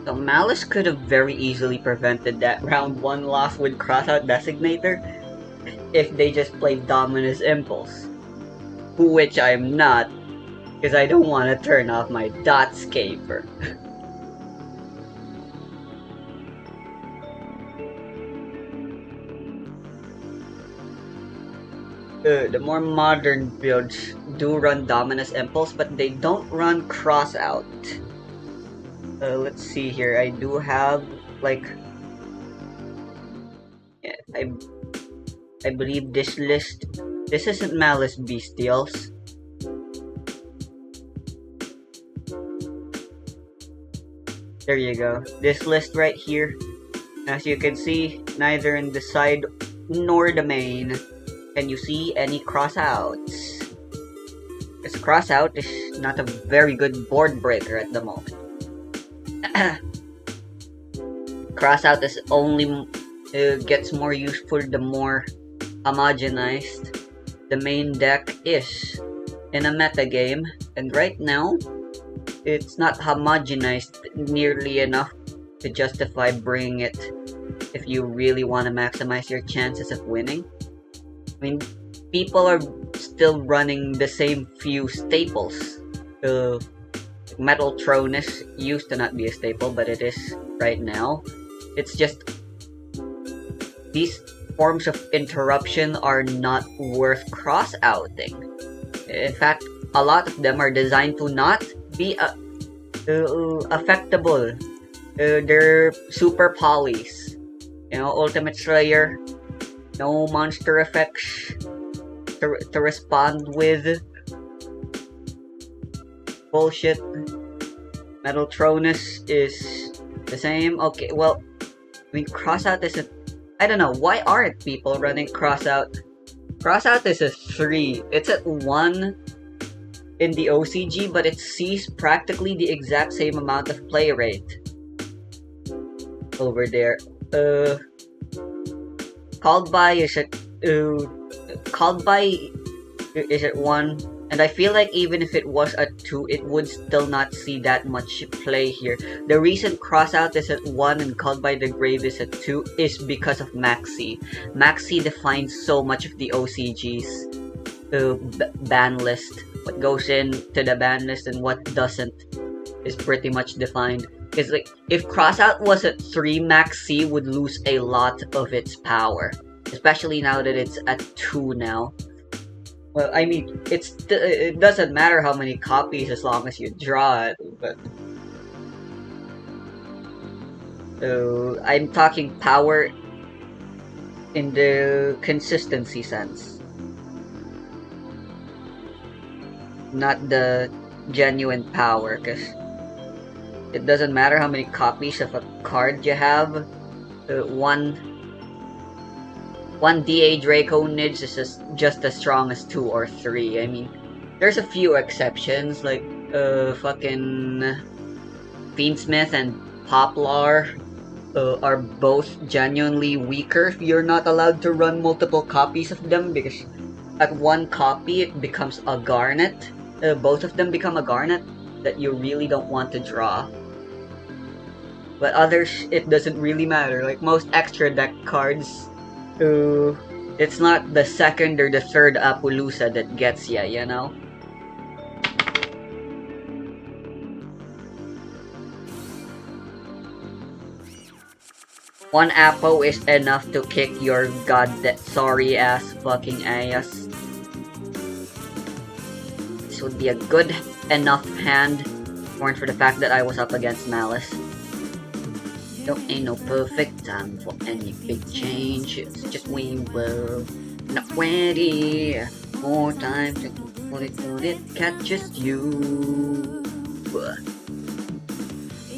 So Malice could have very easily prevented that round 1 loss with Crossout Designator if they just played Dominus Impulse. Which I'm not, because I don't want to turn off my Dotscaper. The more modern builds do run Dominus Impulse, but they don't run Crossout. Let's see here. I do have like I I believe this list. This isn't Malice Bestials. There you go. This list right here. As you can see, neither in the side nor the main can you see any crossouts. This crossout is not a very good board breaker at the moment. Crossout is only gets more useful the more homogenized the main deck is in a meta game, and right now it's not homogenized nearly enough to justify bringing it if you really want to maximize your chances of winning. I mean, people are still running the same few staples. Metal Tronus used to not be a staple, but it is right now. It's just these forms of interruption are not worth cross-outing. In fact, a lot of them are designed to not be affectable. They're super polys. Ultimate Slayer, no monster effects to respond with. Bullshit. Metal Tronus is the same. Okay, well, I mean, Crossout isn't. I don't know, why aren't people running Crossout? Crossout is a 3. It's at 1 in the OCG, but it sees practically the exact same amount of play rate over there. Called by is at Called by is at 1, and I feel like even if it was at 2, it would still not see that much play here. The reason Crossout is at 1 and Called by the Grave is at 2 is because of Maxi. Maxi defines so much of the OCG's ban list. What goes into the ban list and what doesn't is pretty much defined. Because like, if Crossout was at 3, Maxi would lose a lot of its power. Especially now that it's at 2 now. Well, I mean, it doesn't matter how many copies as long as you draw it, but... I'm talking power in the consistency sense. Not the genuine power, because it doesn't matter how many copies of a card you have. One DA Draco Nids is just as strong as 2 or 3. I mean, there's a few exceptions, like, fucking Fiendsmith and Poplar are both genuinely weaker. You're not allowed to run multiple copies of them, because at 1 copy it becomes a Garnet. Both of them become a Garnet that you really don't want to draw. But others, it doesn't really matter. Like most extra deck cards, it's not the second or the third Appaloosa that gets ya, you know? One Appo is enough to kick your sorry ass fucking ass. This would be a good enough hand, weren't for the fact that I was up against Malice. Ain't no perfect time for any big change. It's just we were not ready. More time to put it catches you.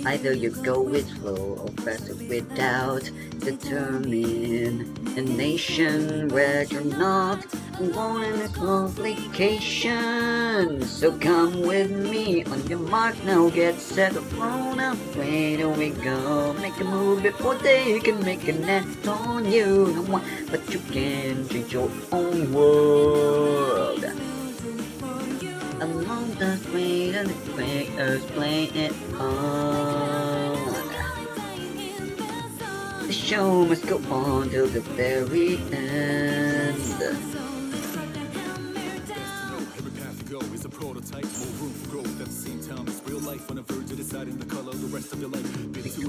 Either you go with flow or press it without determination. Where you're not wanting a complication. So come with me on your mark now, get set, roll now. Where do we go? Make a move before they can make a net on you. No one, but you can change your own world. Along the way and the players play it on. show must go on till the very end.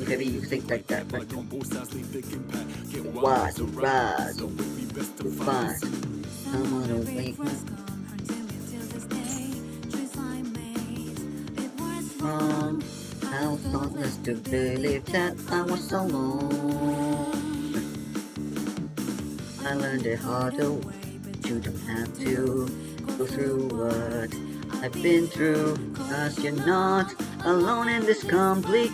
Heavy music like that, right? What? Rise, fast. I'm on a wake from how thoughtless to believe that I was alone. I learned it hard way. You don't have to go through what I've been through, cause you're not alone in this complete,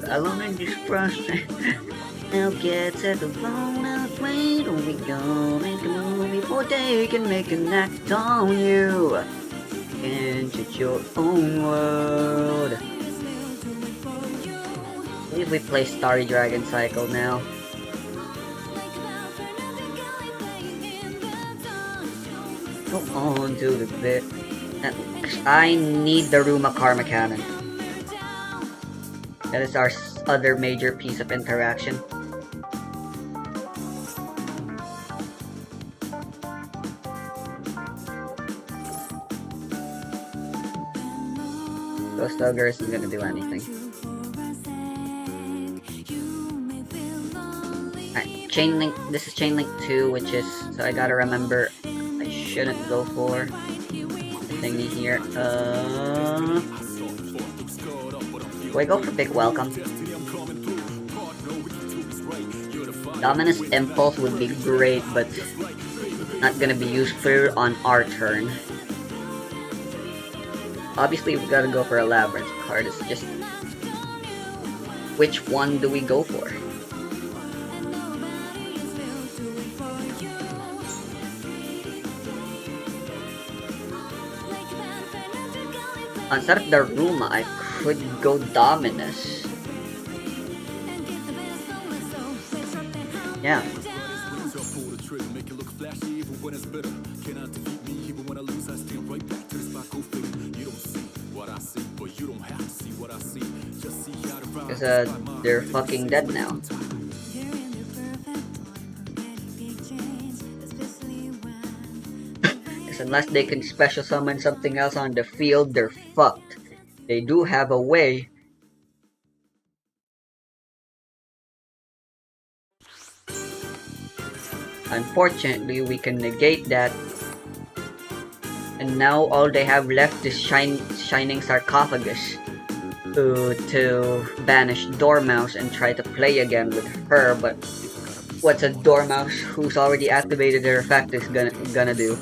alone in this frustration. Now get settled alone out, wait, don't we go make a movie before they can make an act on you. Can't it's your own world. If we play Starry Dragon Cycle now. Go on to the bit. I need the Ruma Karma Cannon. That is our other major piece of interaction. Ghost Dogger isn't gonna do anything. Alright, Chain Link. This is Chain Link 2, which is, so I gotta remember I shouldn't go for the thingy here. Do I go for Big Welcome? Dominus Impulse would be great, but not gonna be useful on our turn. Obviously, we gotta go for a Labyrinth card. It's just which one do we go for? Instead of the Ruma, I could go Dominus. Yeah. Because they're fucking dead now. Because unless they can special summon something else on the field, they're fucked. They do have a way. Unfortunately, we can negate that. And now all they have left is Shining Sarcophagus to banish Dormouse and try to play again with her, but what's a Dormouse who's already activated their effect is gonna do?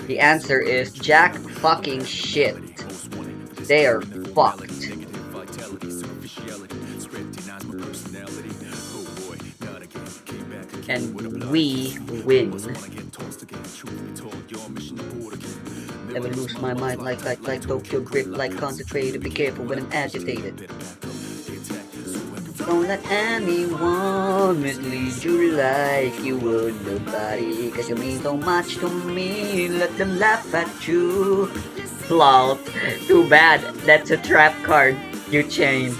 The answer is jack fucking shit. They are fucked. And we win. Never lose my mind like Tokyo grip, like concentrated. Be careful when I'm agitated. Don't let anyone mislead you like you would nobody, cause you mean so much to me. Let them laugh at you. Lol. Too bad. That's a trap card. You chained.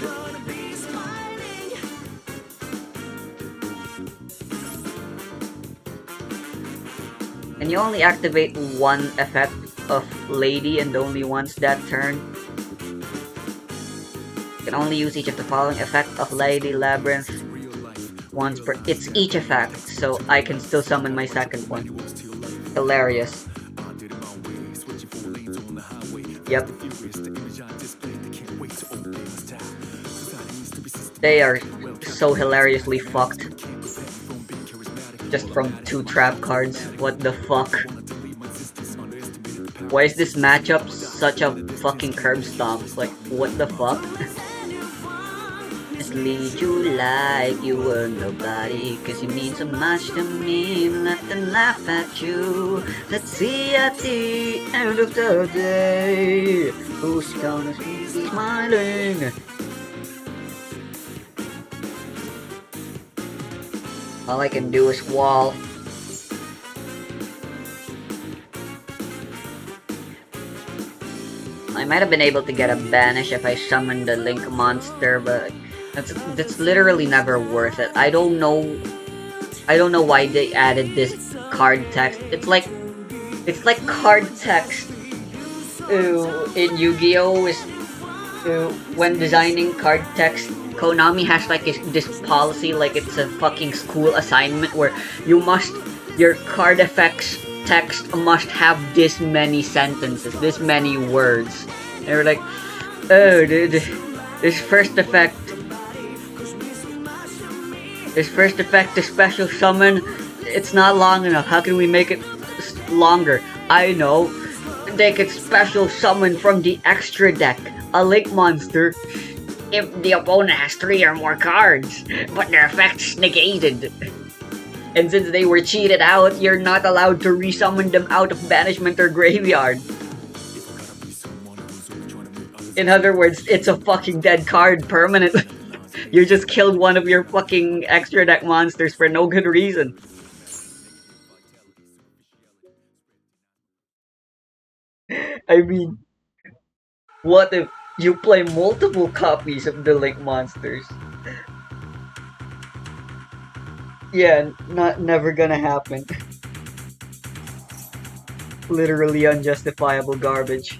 And you only activate one effect of Lady and only once that turn. You can only use each of the following effect of Lady Labyrinth once per. It's each effect, so I can still summon my second one. Hilarious. Yep. They are so hilariously fucked. Just from 2 trap cards. What the fuck? Why is this matchup such a fucking curb stomp? Like, what the fuck? Just lead you like you were nobody, cause you mean so much to me. Let them laugh at you. Let's see at the end of the day who's gonna be smiling. All I can do is wall. I might have been able to get a banish if I summoned the Link monster, but That's literally never worth it. I don't know why they added this card text. It's like card text in Yu-Gi-Oh is when designing card text. Konami has like this policy, like it's a fucking school assignment where your card effects text must have this many sentences, this many words. They were like, oh, this first effect, the special summon, it's not long enough. How can we make it longer? I know. They could special summon from the extra deck a link monster if the opponent has 3 or more cards, but their effect's negated. And since they were cheated out, you're not allowed to resummon them out of banishment or graveyard. In other words, it's a fucking dead card permanently. You just killed one of your fucking extra deck monsters for no good reason. I mean, what if you play multiple copies of the Link monsters? Yeah, never gonna happen. Literally unjustifiable garbage.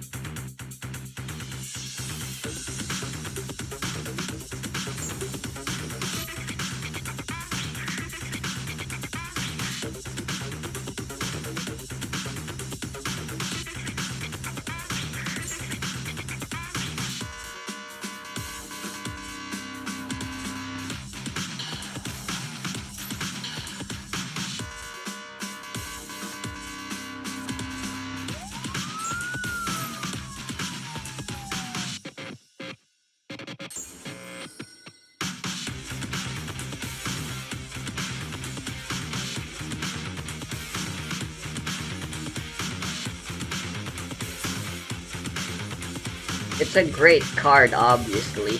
It's a great card, obviously.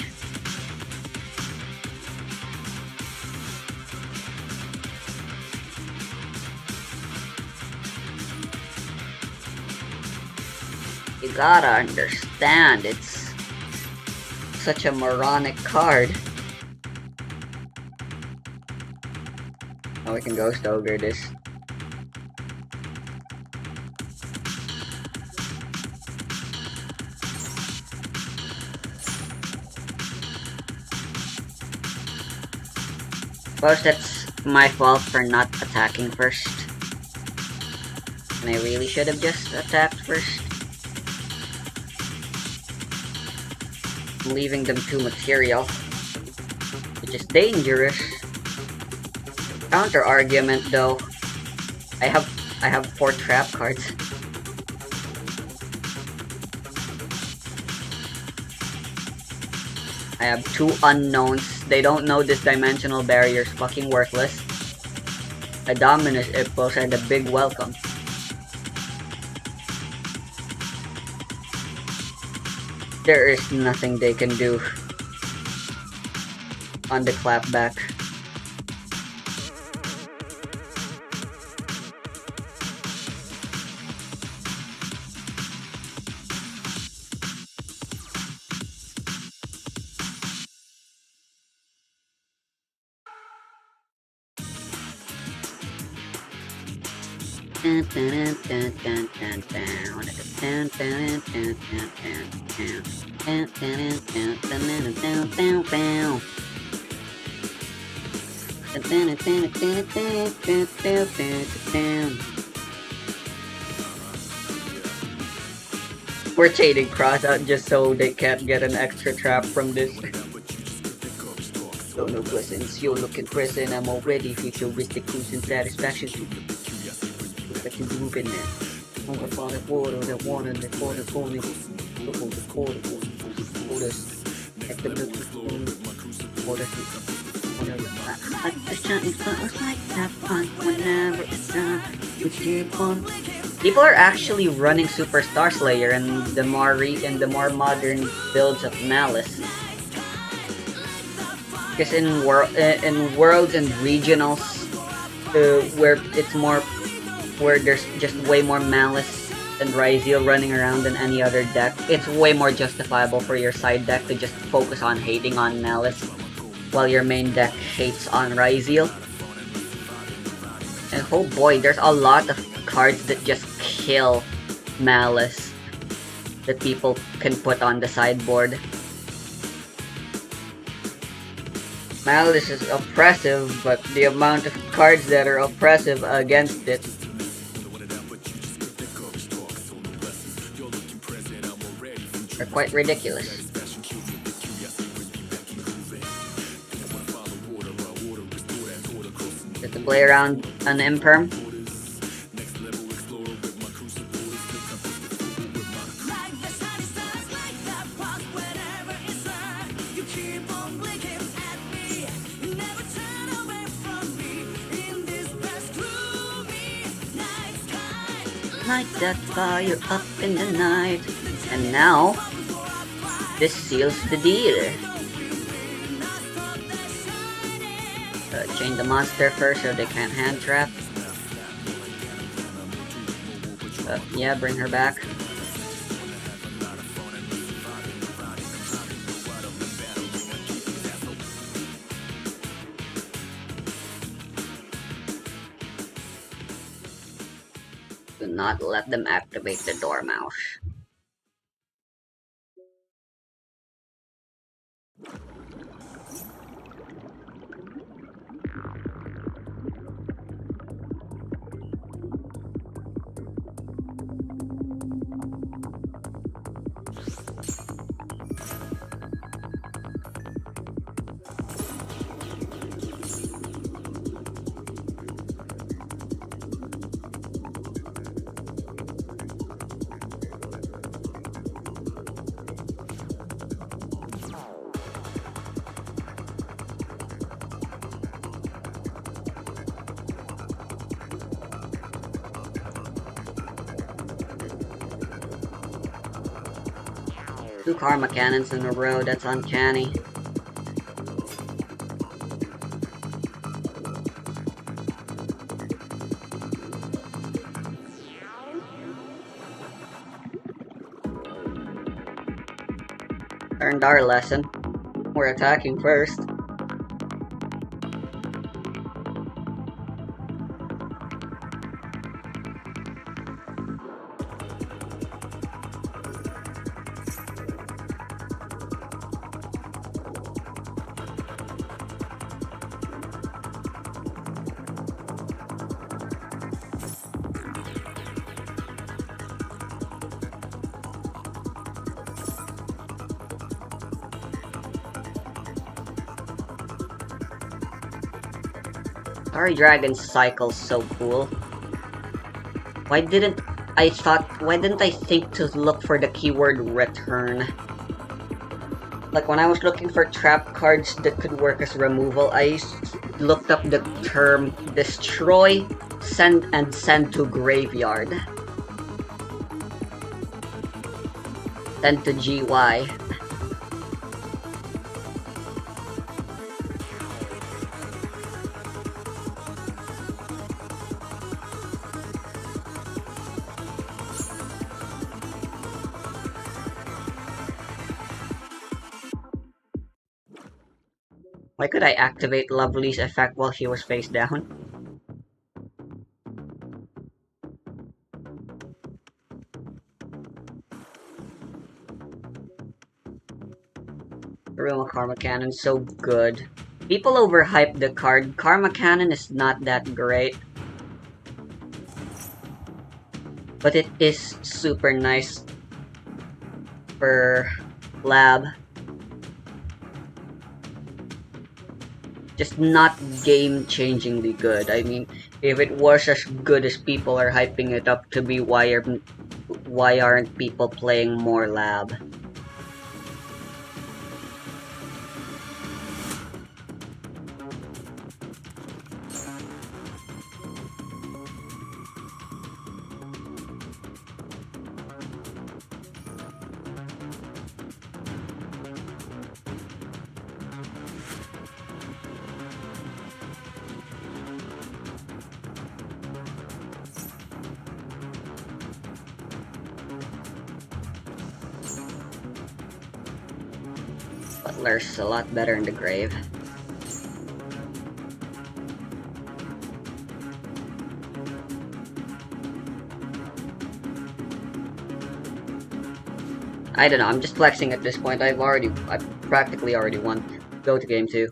You gotta understand, it's such a moronic card. Oh, we can Ghost Ogre this. Plus, that's my fault for not attacking first. And I really should have just attacked first. I'm leaving them too material, which is dangerous. Counter argument though. I have 4 trap cards. I have 2 unknowns. They don't know this dimensional barrier's fucking worthless. A Dominus Ippos and a big welcome. There is nothing they can do on the clapback. We're chaining Cross out just so they can't get an extra trap from this. So no questions, you're looking present, I'm already futuristic cruising satisfaction. I can move in there. On the bottom water, the water, the quarter, the at the water. I just like that fun whenever it's done. People are actually running Superstar Slayer and the more modern builds of Malice. Because in worlds and regionals, where there's just way more Malice and Ryzeal running around than any other deck, it's way more justifiable for your side deck to just focus on hating on Malice while your main deck hates on Ryzeal. And oh boy, there's a lot of cards that just kill Malice that people can put on the sideboard. Malice is oppressive, but the amount of cards that are oppressive against it are quite ridiculous. Get to play around an Imperm. Light that fire up in the night. And now, this seals the deal. Chain the monster first so they can't hand trap. Yeah, bring her back. Do not let them activate the Dormouse. Two Karma Cannons in a row, that's uncanny. Learned our lesson. We're attacking first. Starry Dragon's cycle's so cool. Why didn't I think to look for the keyword return? Like when I was looking for trap cards that could work as removal, I looked up the term destroy, send to graveyard. Send to GY. Why could I activate Lovely's effect while he was face down? Real Karma Cannon's so good. People overhype the card. Karma Cannon is not that great. But it is super nice for lab. Just not game-changingly good. I mean, if it was as good as people are hyping it up to be, why aren't people playing more lab? Butler's a lot better in the grave. I don't know, I'm just flexing at this point. I practically already won. Go to game 2.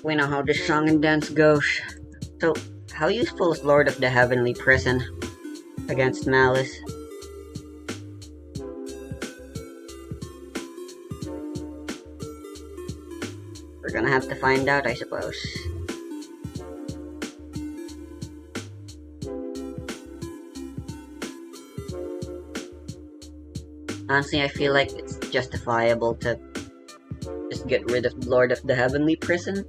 We know how this song and dance goes. So, how useful is Lord of the Heavenly Prison against Malice? We're gonna have to find out, I suppose. Honestly, I feel like it's justifiable to just get rid of Lord of the Heavenly Prison.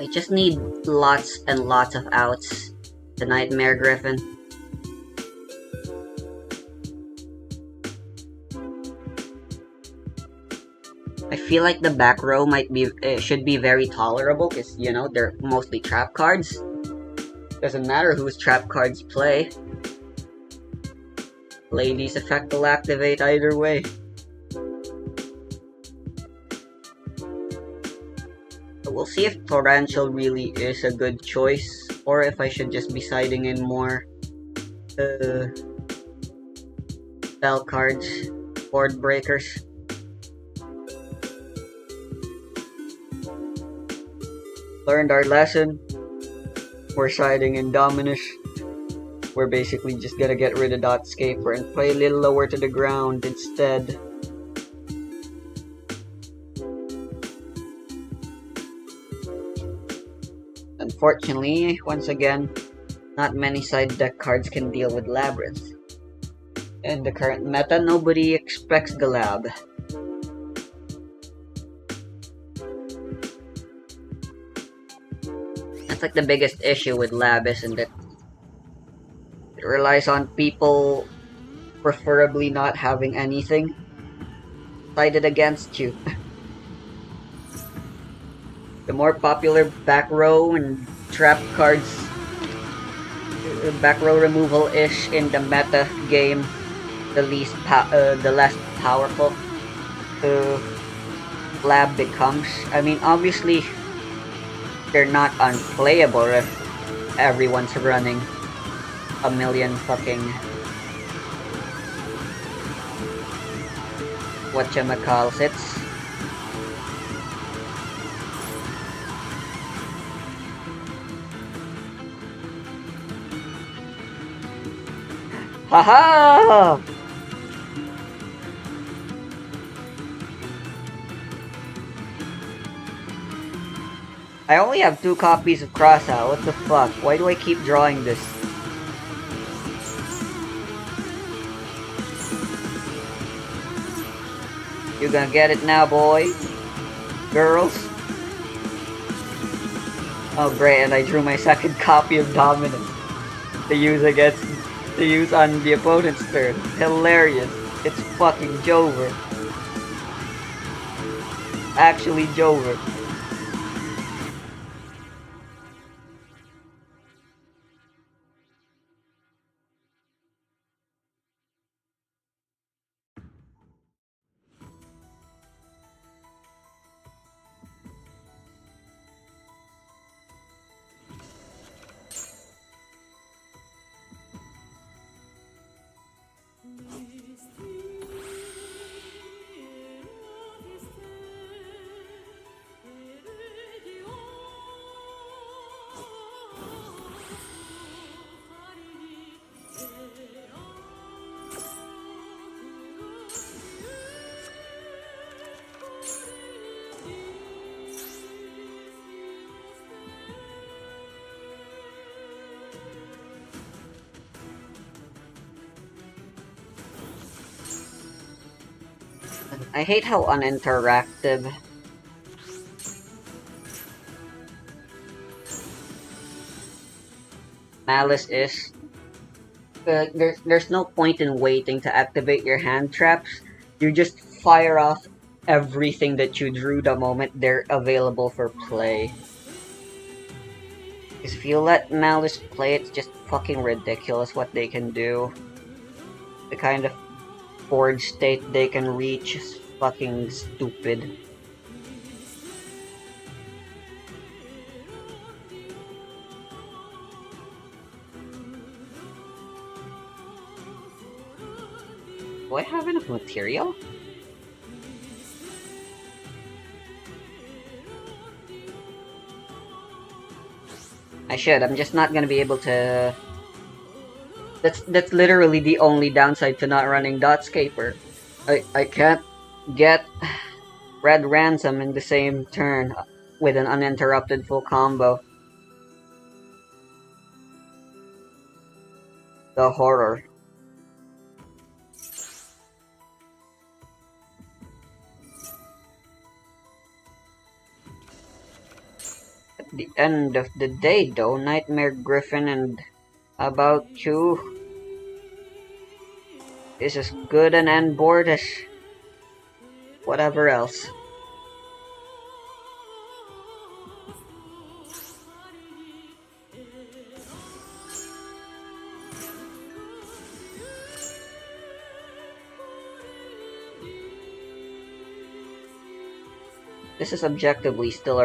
I just need lots and lots of outs. The Nightmare Griffin. I feel like the back row should be very tolerable because, you know, they're mostly trap cards. Doesn't matter whose trap cards play. Ladies' effect will activate either way. But we'll see if Torrential really is a good choice, or if I should just be siding in more spell cards, board breakers. Learned our lesson. We're siding in Dominus. We're basically just gonna get rid of Dotscaper and play a little lower to the ground instead. Unfortunately, once again, not many side deck cards can deal with Labyrinth. In the current meta, nobody expects the Lab. That's like the biggest issue with Lab, isn't it? It relies on people preferably not having anything sided against you. The more popular back row and trap cards, back row removal-ish in the meta game, the less powerful the Lab becomes. I mean, obviously, they're not unplayable if everyone's running a million fucking whatchamacallits. Haha! I only have 2 copies of Crossout. What the fuck? Why do I keep drawing this? You gonna get it now, boy? Girls? Oh great, and I drew my second copy of Dominance to use on the opponent's turn. Hilarious. It's fucking Jover. Actually Jover. I hate how uninteractive Malice is there's no point in waiting to activate your hand traps. You just fire off everything that you drew the moment they're available for play. Because if you let Malice play, it's just fucking ridiculous what they can do. The kind of board state they can reach is fucking stupid. Do I have enough material? I should. I'm just not gonna be able to. That's literally the only downside to not running Dotscaper. I can't get Red Ransom in the same turn with an uninterrupted full combo. The horror. At the end of the day, though, Nightmare Griffin and About You is as good an end board as whatever else. This is objectively still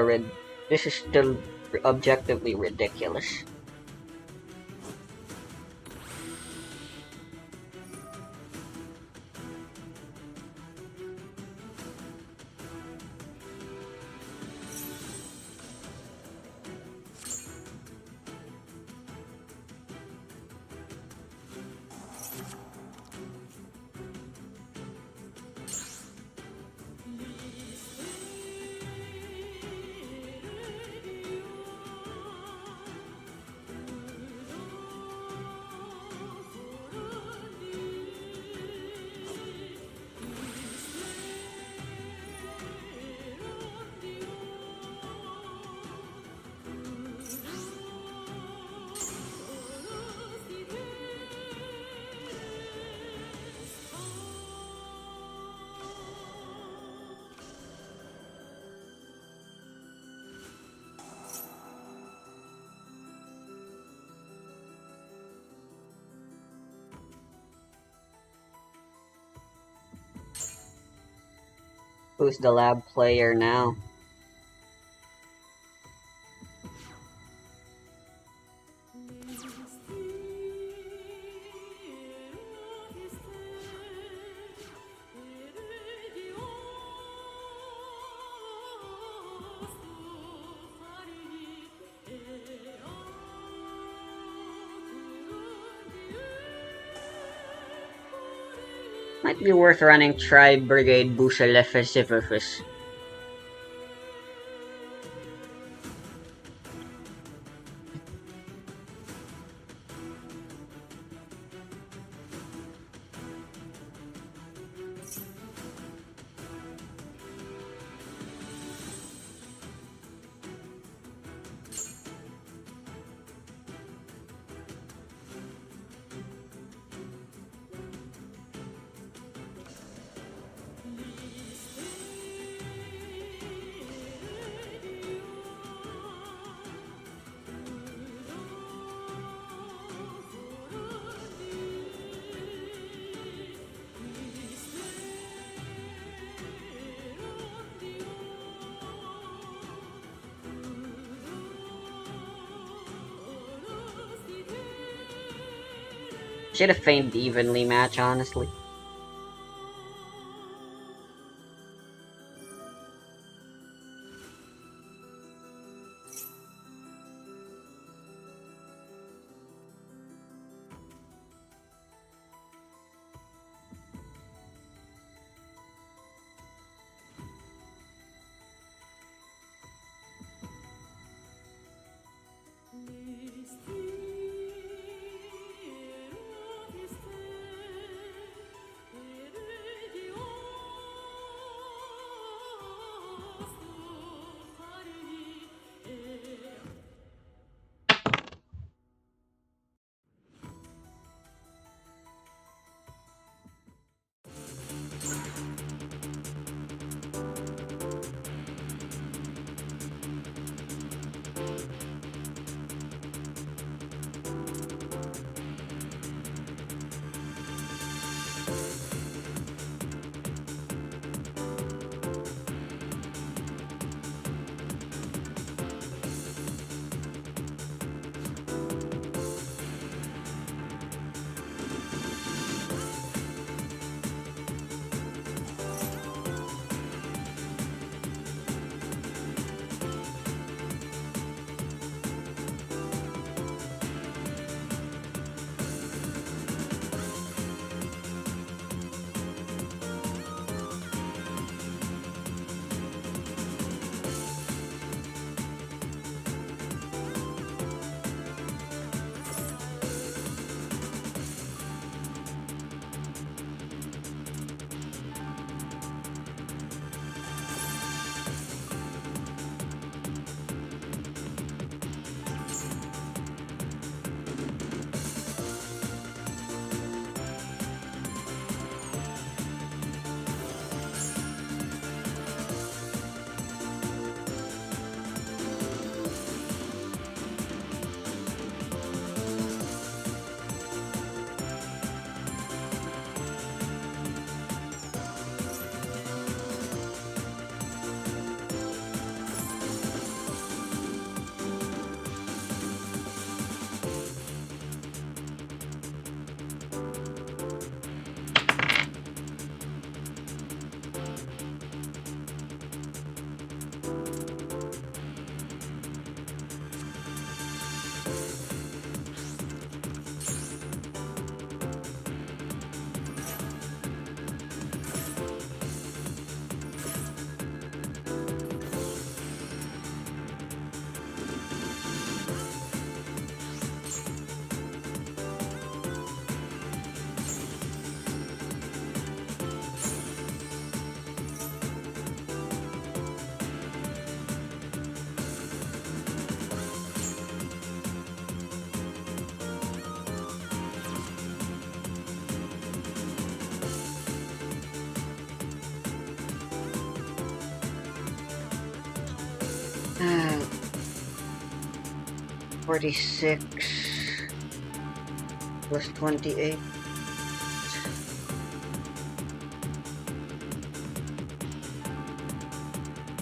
this is still objectively ridiculous. Who's the lab player now? Might be worth running Tribe Brigade Bushalephesiphus. Should have feigned the evenly match, honestly. 46 plus 28.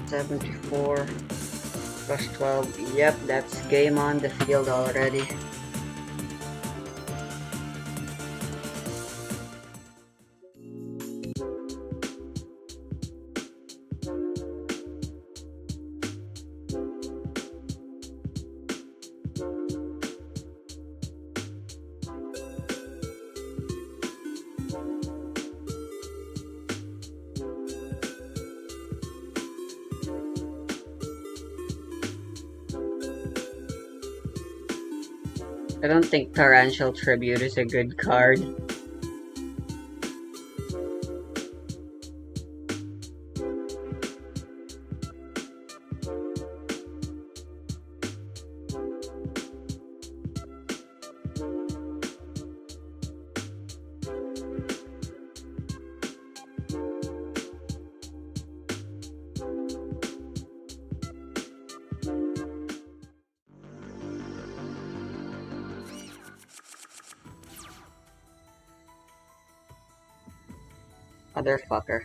74 plus 12. Yep, that's game on the field already. I don't think Torrential Tribute is a good card. Motherfucker.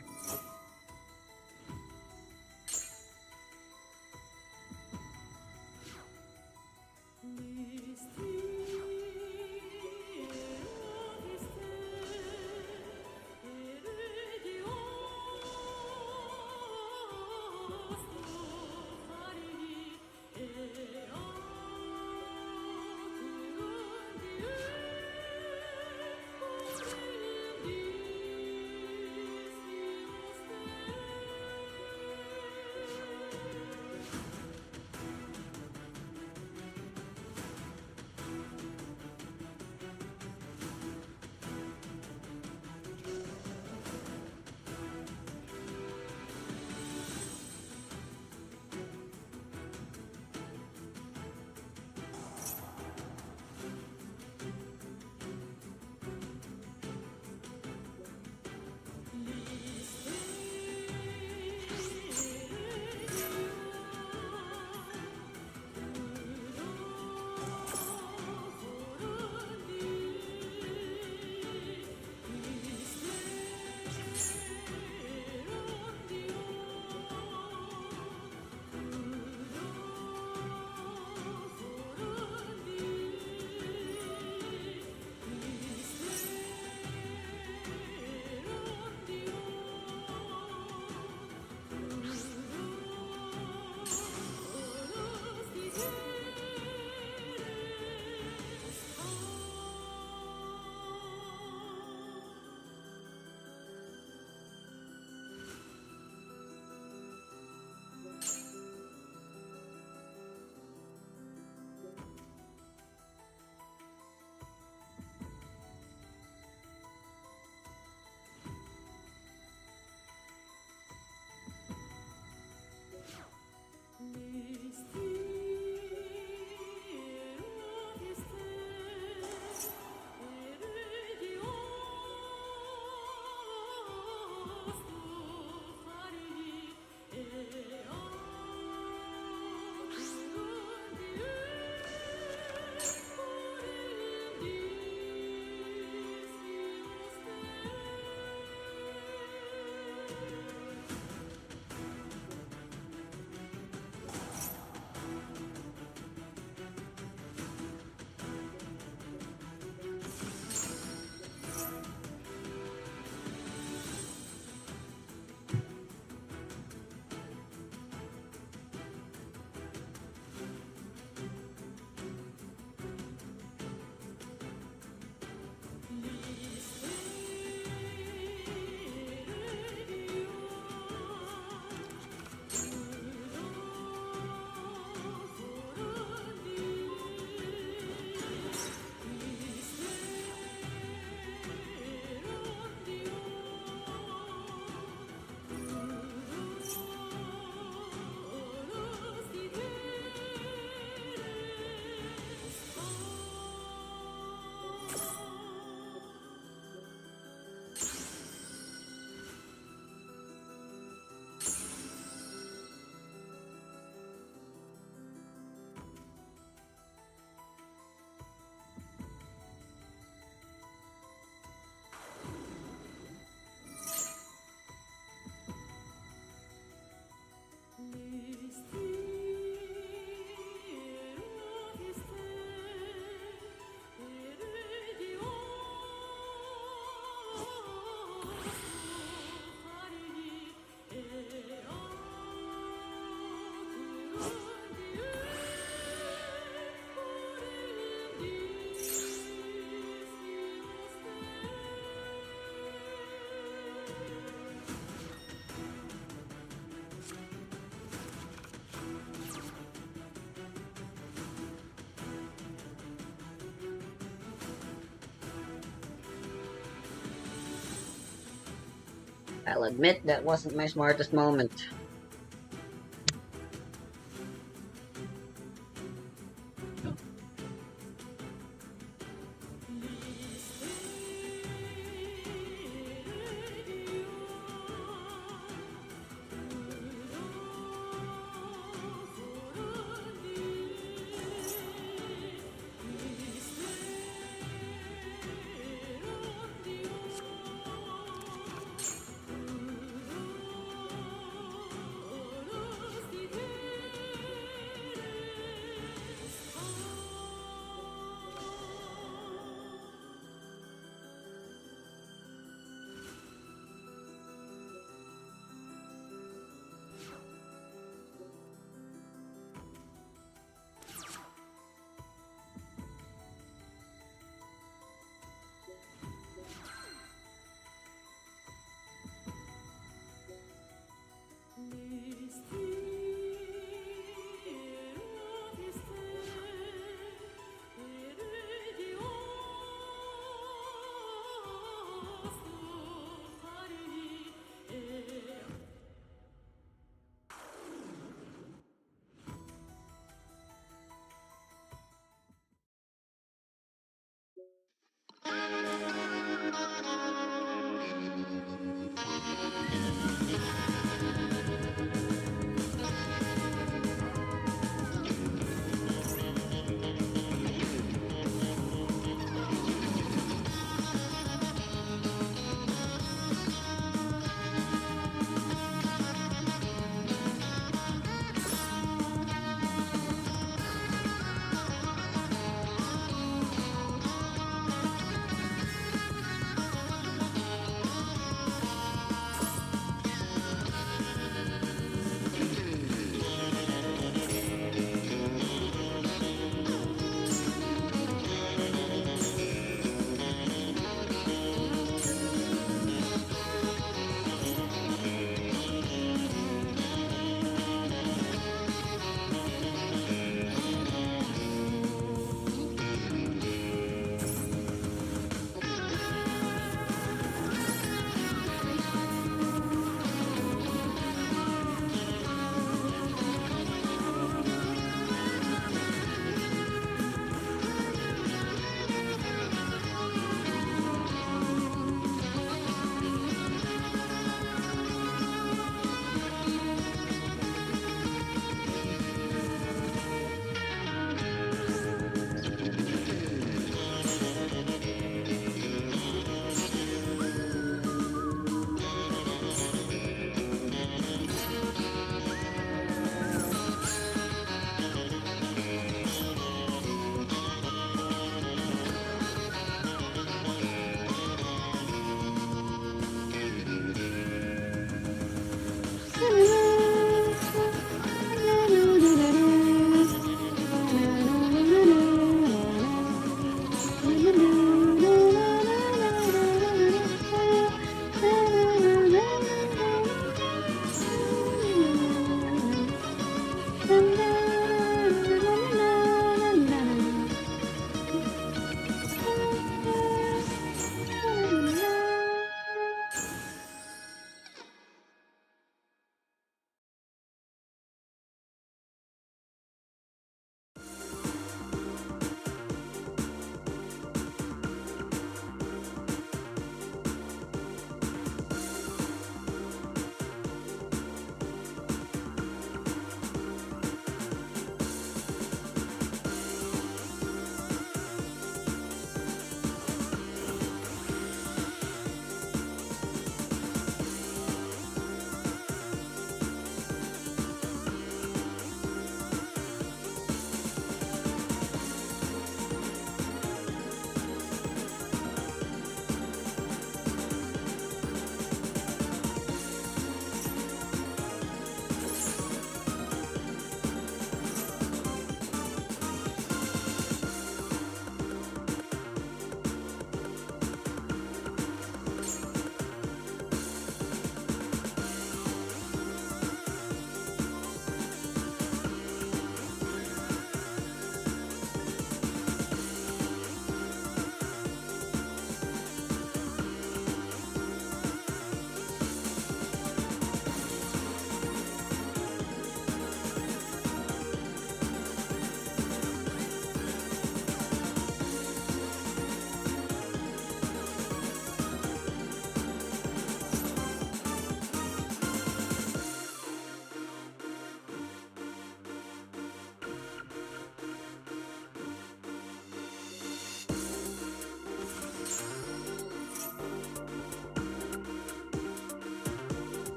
I'll admit that wasn't my smartest moment.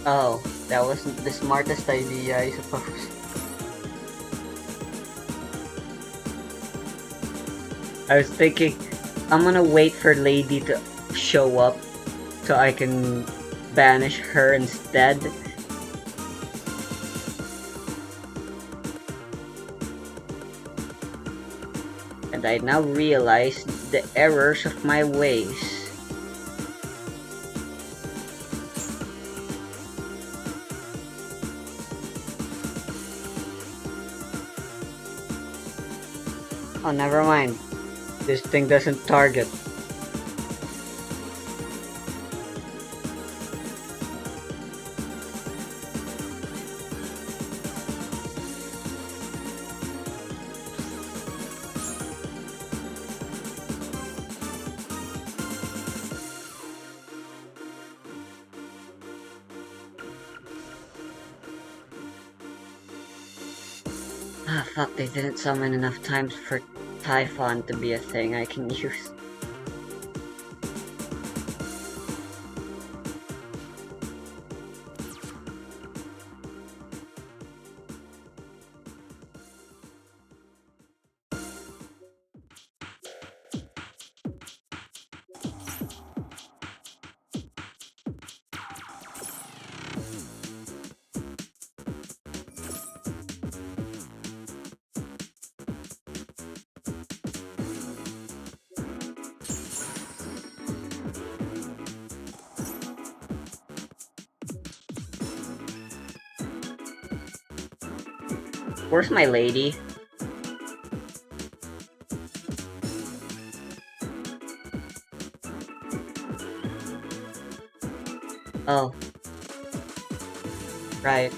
Oh, that wasn't the smartest idea, I suppose. I was thinking, I'm gonna wait for Lady to show up so I can banish her instead. And I now realize the errors of my ways. Oh, never mind. This thing doesn't target. Ah, fuck, they didn't summon enough times for Typhon to be a thing I can use. Where's my lady? Oh, right.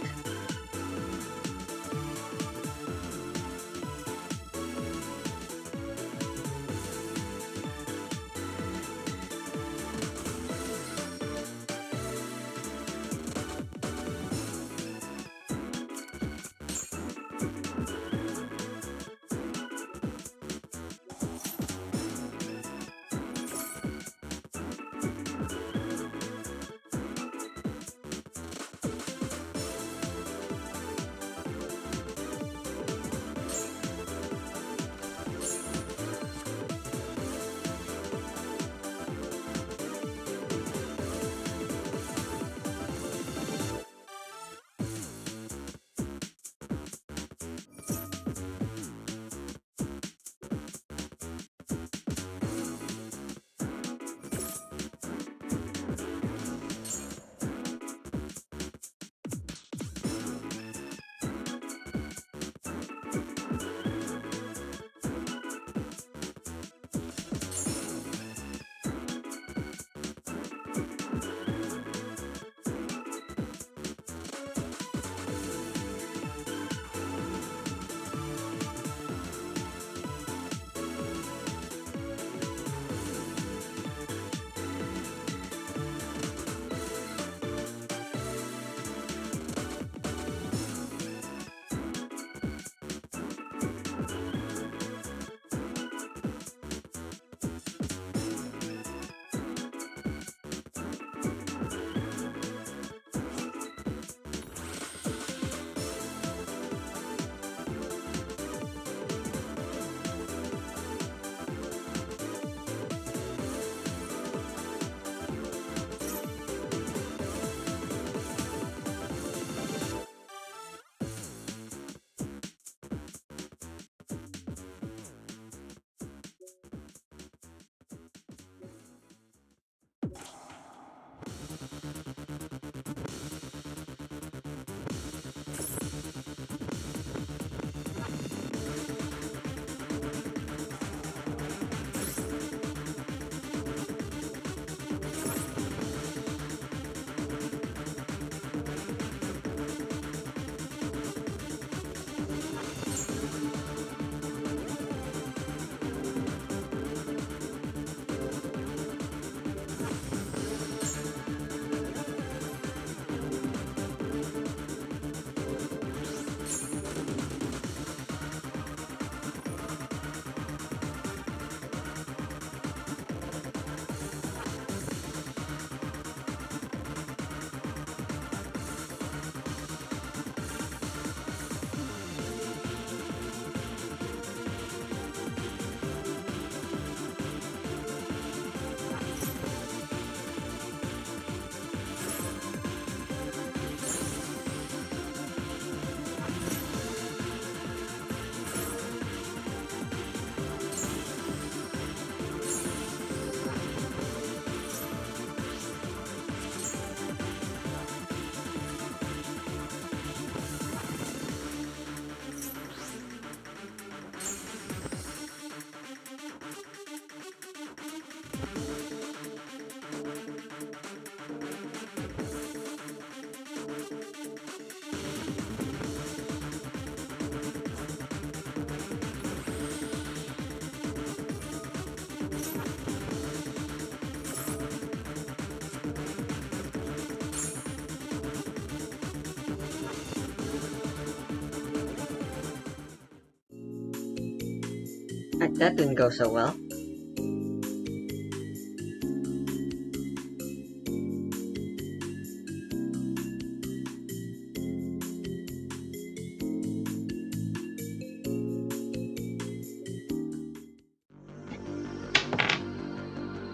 Alright, that didn't go so well.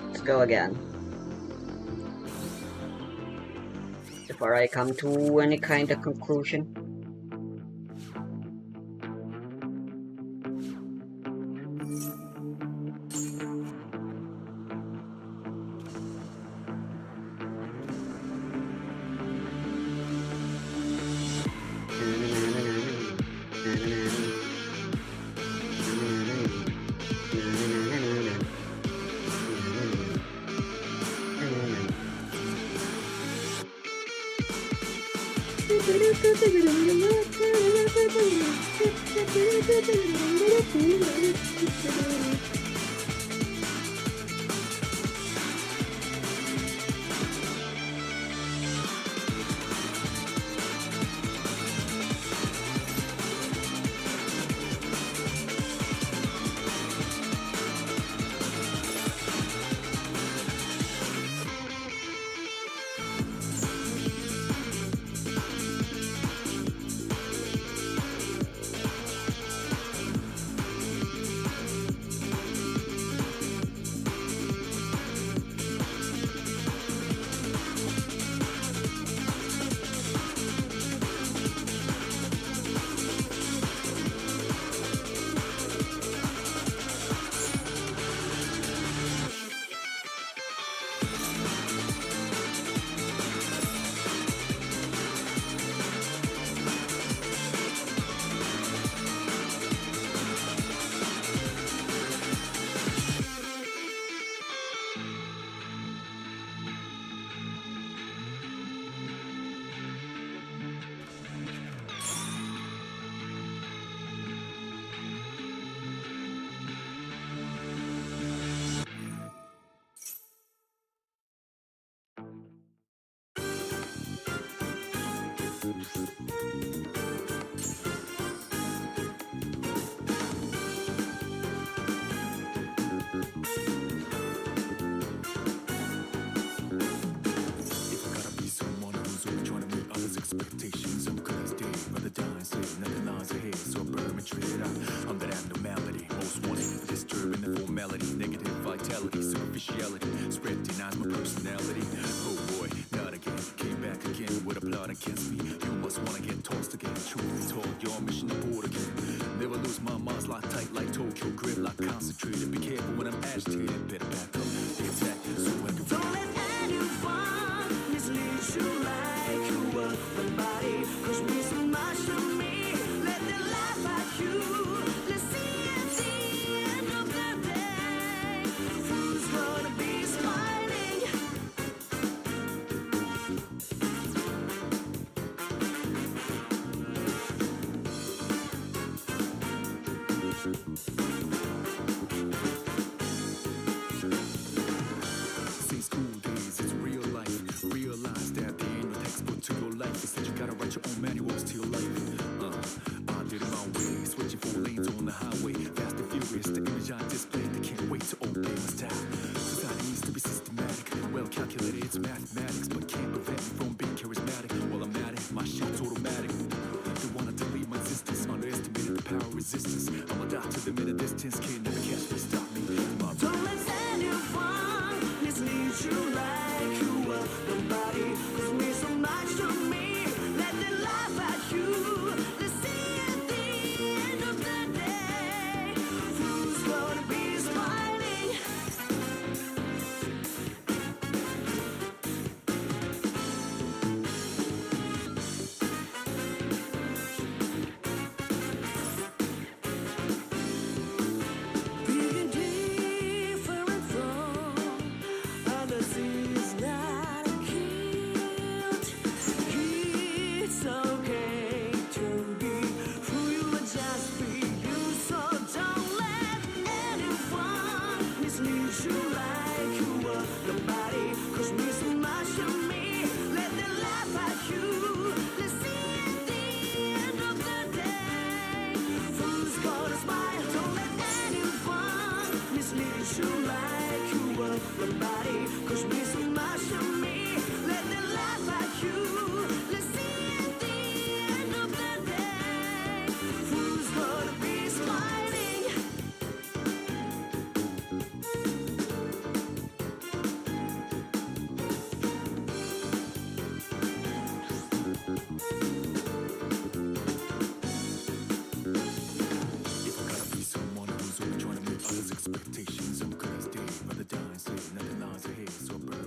Let's go again. Before I come to any kind of conclusion. Expectations of class day, rather die and slave, nothing lies ahead, so I burn and treat it out. I'm that abnormality, most wanted, disturbing the formality, negative vitality, superficiality, spread denies my personality. Oh boy, not again, came back again with a plot against me. You must wanna get tossed again, truth be told, your mission aboard again. Never lose my mind's locked tight like Tokyo, grip like concentrated. Be careful when I'm agitated, better back up, the attack, so I can don't let anyone mislead you like you were nobody, cause we so much to me. Let them laugh at you. Let's see at the end of the day who's gonna be smiling. Since school days, it's real life. Realize that there ain't no textbook to your life. They said you gotta write your own manuals to your life. I did it my way, switching 4 lanes on the highway. Fast and furious, the image I displayed. They can't wait to obey my style. Society needs to be systematic, well calculated. It's mathematics, but can't prevent me from being charismatic. While I'm at it, my shit's automatic. They wanna delete my existence, underestimated the power of resistance. I'ma die to them in a distance, can't never catch me, stop me. Don't let anyone mislead you like you were nobody, cause mean so much to me. Let them laugh at you. Let's see at the end of the day who's gonna be smiling. Being different from others is not a guilt. It's okay to be who you are, just be you. So don't let anyone mislead you like you were nobody, cause mean so much to me. Let them laugh at you. Let's see at the end of the day who's gonna smile. Don't let anyone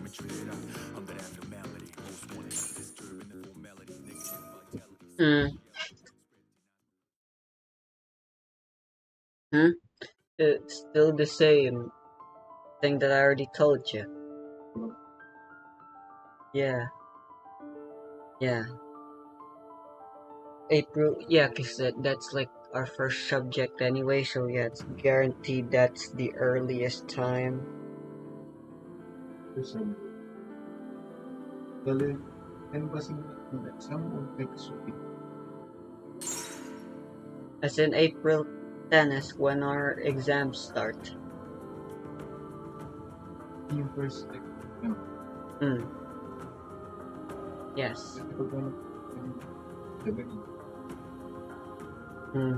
demonstrated I'm that abnormality. Most wanted, disturbing the formality, negative vitality. Hmm. Hmm? It's still the same thing that I already told you. Yeah, yeah. April, yeah, because that's like our first subject anyway, so yeah, it's guaranteed that's the earliest time. As in April 10 is when our exams start. Hmm, yes. Hmm.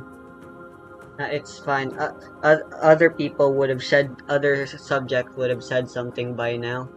It's fine. Other people would have said, other subject would have said something by now.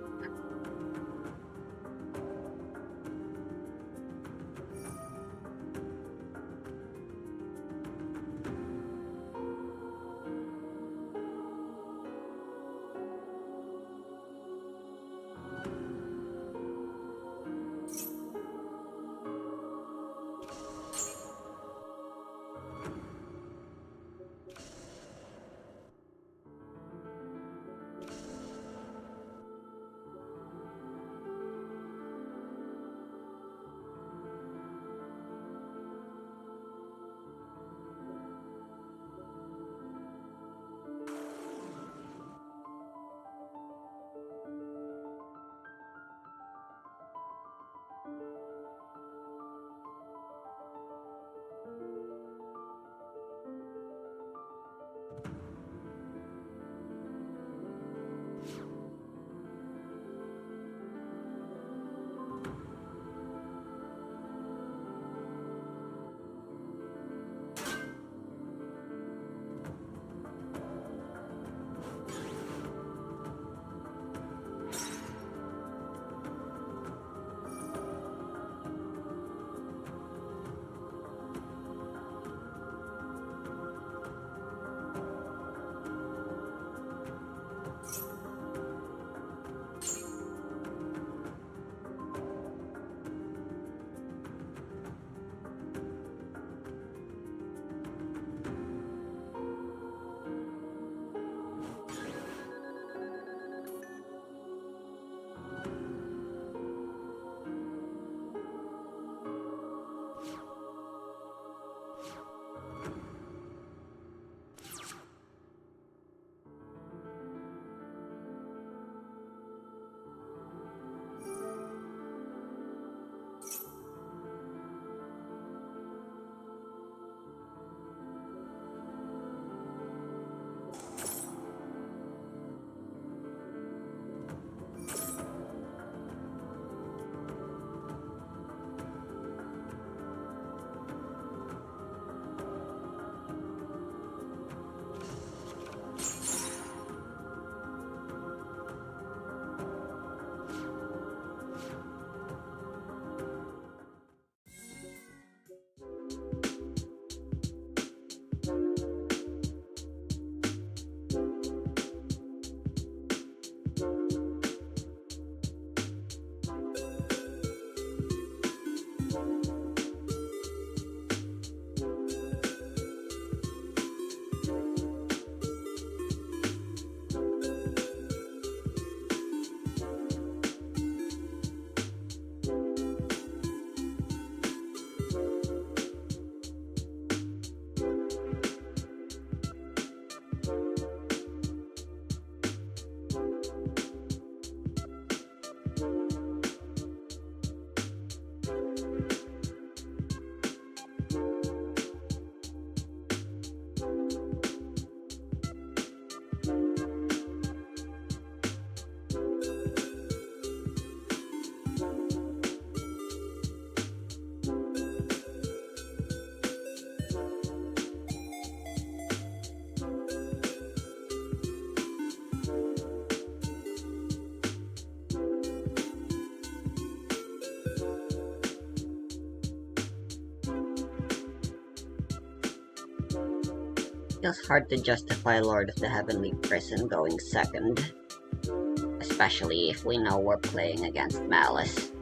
Feels hard to justify Lord of the Heavenly Prison going second, especially if we know we're playing against Malice.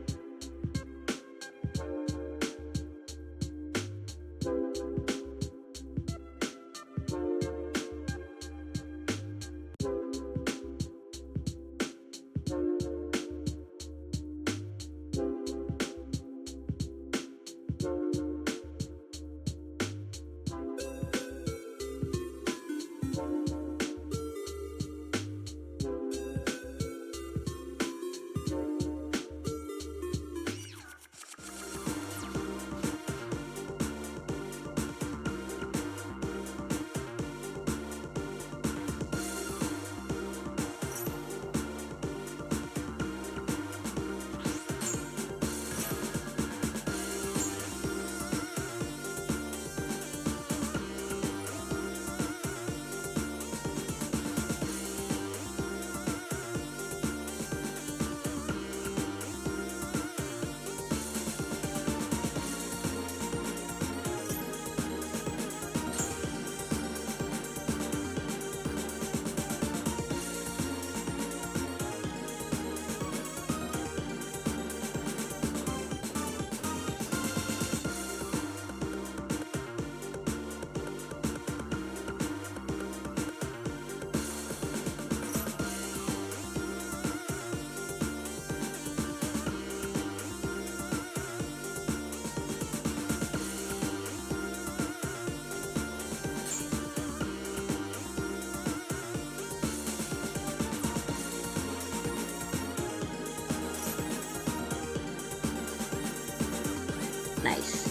Nice.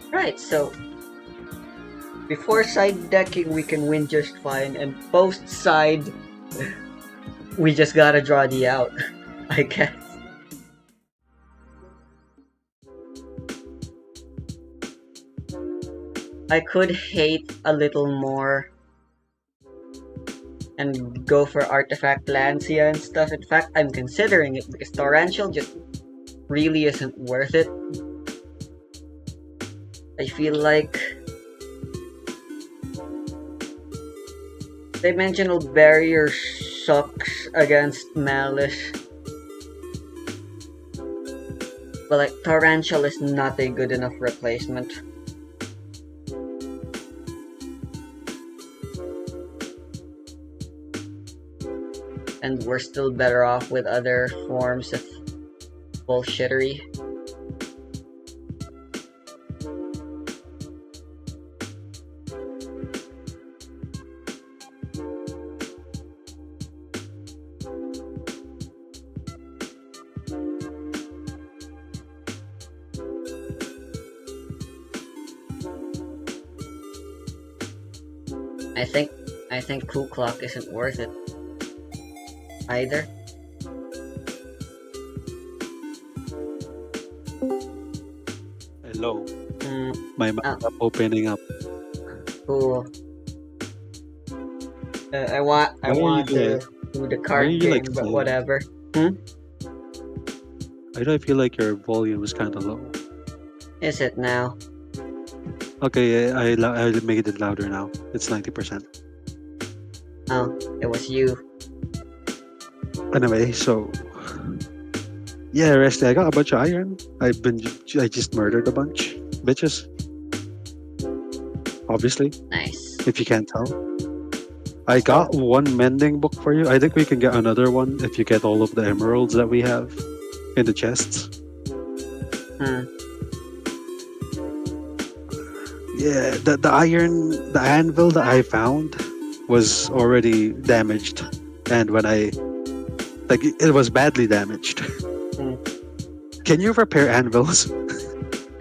Right, so before side decking we can win just fine, and post side we just gotta draw the out, I guess. I could hate a little more and go for artifact Lancia and stuff. In fact, I'm considering it because torrential just really isn't worth it. I feel like Dimensional Barrier sucks against Malice, but like torrential is not a good enough replacement. And we're still better off with other forms of bullshittery. I think Ku Clock isn't worth it either. Hello. Mm, My map opening up. cool. I Why are want you to like, do the why are card you game, like but saying? whatever. I don't feel like your volume is kind of low. Is it now? Okay, I made it louder now. It's 90%. Oh, it was you. Anyway, so yeah, Resty, I got a bunch of iron. I just murdered a bunch bitches. Obviously, Nice. if you can't tell. I got one mending book for you. I think we can get another one if you get all of the emeralds that we have in the chests. Hmm. Yeah, the anvil that I found was already damaged, and when I like it was badly damaged. Hmm. Can you repair anvils?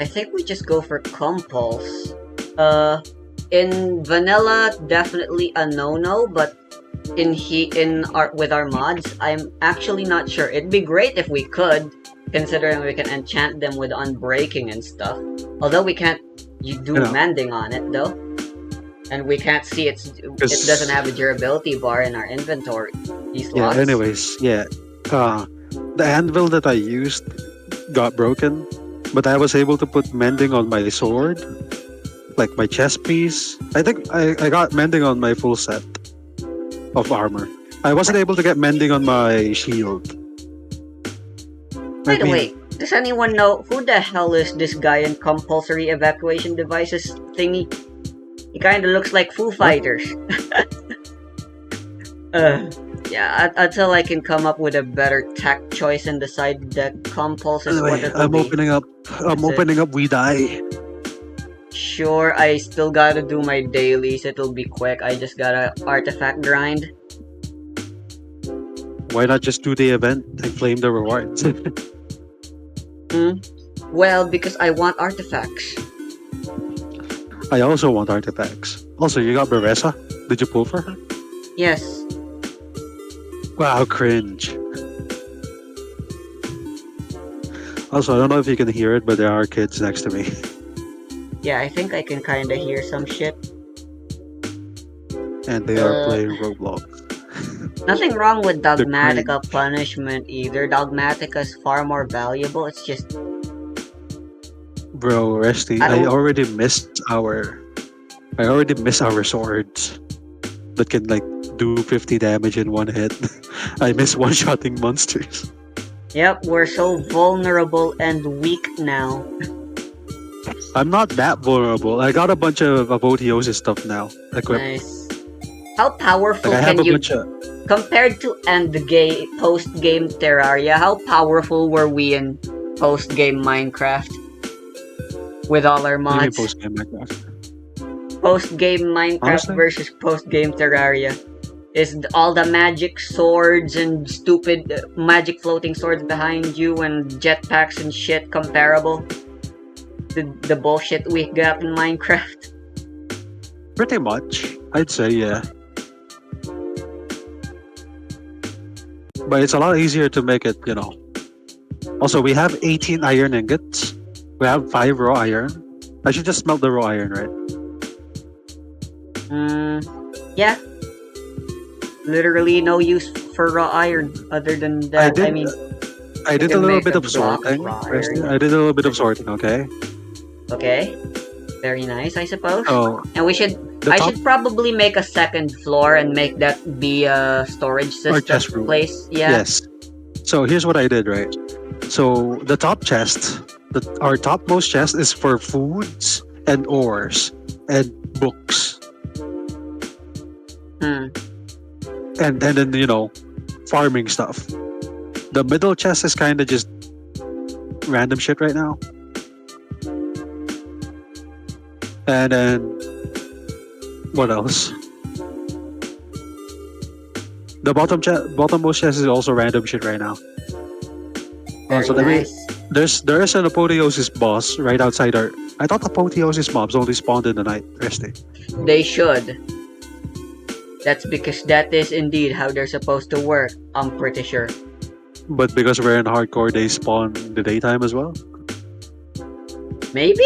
I think we just go for compulse. In vanilla, definitely a no-no, but with our mods, I'm actually not sure. It'd be great if we could, considering we can enchant them with unbreaking and stuff. Although we can't do You know, mending on it though, and we can't see it doesn't because have a durability bar in our inventory. These yeah. slots. Anyways, yeah. The anvil that I used got broken, but I was able to put mending on my sword, like my chest piece. I think I got mending on my full set of armor. I wasn't able to get mending on my shield. By I the way, mean, does anyone know who the hell is this guy in compulsory evacuation devices thingy? He kinda looks like Foo what? Fighters. Yeah, until I can come up with a better tech choice and decide that compulse is what Anyway, it'll be. I'm That's it. opening up. We die. Sure, I still gotta do my dailies. It'll be quick. I just gotta artifact grind. Why not just do the event and claim the rewards? Hmm? Well, because I want artifacts. I also want artifacts. Also, you got Baressa? Did you pull for her? Yes. Wow, cringe. Also, I don't know if you can hear it, but there are kids next to me. Yeah, I think I can kinda hear some shit. And they are Uh, playing Roblox. Nothing wrong with The Dogmatica cringe. punishment either. Dogmatica is far more valuable. It's just Bro, Resty, I don't. I already miss our swords that can like do 50 damage in one hit. I miss one-shotting monsters. Yep, we're so vulnerable and weak now. I'm not that vulnerable. I got a bunch of apotheosis stuff now equipped. Nice. How Like powerful I have can a you, bunch of compared to post-game Terraria? How powerful were we in post-game Minecraft with all our what do you mean mods? post game Minecraft? Post-game Minecraft Honestly, versus post-game Terraria. Is all the magic swords and stupid magic floating swords behind you and jetpacks and shit comparable to the bullshit we got in Minecraft? pretty much. I'd say yeah. But it's a lot easier to make it, you know. Also, we have 18 iron ingots. We have 5 raw iron. I should just smelt the raw iron, right? Yeah. Literally no use for raw iron other than I that. I did mean, I you did a can little make bit a of block of sorting, raw Rusty. iron. I did a little bit of sorting, okay? Okay. Very nice, I suppose. So And the I top should probably make a second floor and make that be a storage or system chest room. place. Yeah. Yes. So here's what I did, right? So the top chest, our topmost chest is for foods and ores and books. Hmm. And then farming stuff. The middle chest is kind of just random shit right now. And then what else? The bottommost chest is also random shit right now. Very So nice. there is an apotheosis boss right outside our. I thought apotheosis mobs only spawned in the night. Resting. They should. That's because that is indeed how they're supposed to work. I'm pretty sure. But because we're in hardcore, they spawn in the daytime as well. Maybe?